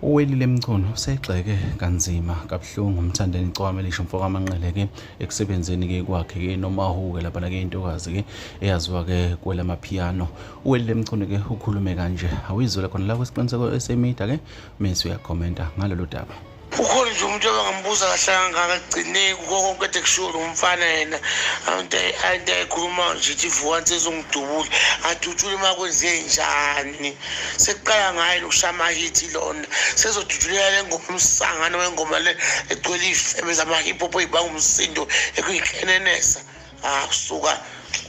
Uwelile Mchunu usegxeke kanzima kabuhlungu umthandeni Cwamelisho Mfoka Manqele ke ekusebenzeni ke kwakhe ke nomahuke lapha ke intokazi ke eyaziwa ke kwelamapiano. Uwelile Mchunu ke ukhulume kanje awizwe khona la kwesiqiniseko esemedia ke mase uyakhomenta ngalolu daba. Ukhona nje umuntu abangambuza kahle kangaka kugcine konke kade kusho umfana yena into ekhuluma nje ithi vuka nsizongidubula adutshule makwenze njani sekuqala ngayo lokushama hit lona sezodudulela le ngoma umsangano wengoma le egcwele ifebe zama hip hop ezibanga umsindo ekuyikhenenesa kusuka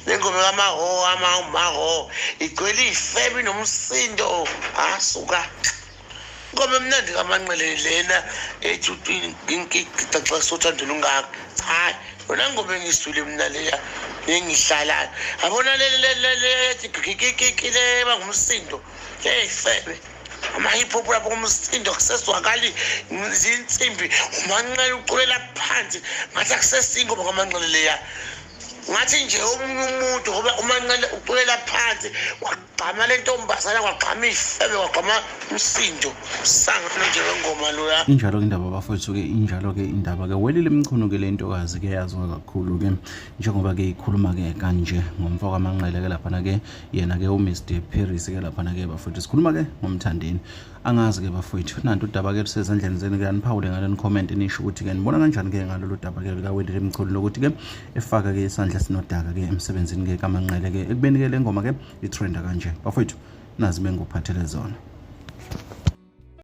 lengoma kamaho igcwele ifebe nomsindo suka ngoba mnandi kaManqele lena ethi inkiqita xa sothandela ungaka hayi yona ngoba ngisule mina leya nengihlala abona le kikikile bangumsindo efebe ama hip hop lapho kumsindo kuseswakali izinsimbi uManqele uculela phansi ngathi akusesingo ngoba kaManqele leya ngathi nje umuntu ngoba uManqele uculela phansi kwagqama le ntombazana kwagqama ifebe kwagqama umsindo sangana nje wengoma lo la injalo ke indaba bafowethu ke injalo ke indaba ke Welile Mchunu ke lentokazi ke yaziwa kakhulu ke njengoba ke ikhuluma ke kanje ngomfoka Manqele ke lapha ke yena ke uMr Paris ke lapha ke bafowethu sikhuluma ke ngomthandeni angazi ke bafowethu nanto udaba ke lusezandleni zeni ke aniphawule ngale comment nisho ukuthi ke nibona kanjani ke ngalolu daba ke lika Welile Mchunu lokuthi ke efaka ke isandla sinodaka ke emsebenzini ke kaManqele ke ekubeni ke lengoma ke itrenda kanje bafowethu nazi benguphathele zona.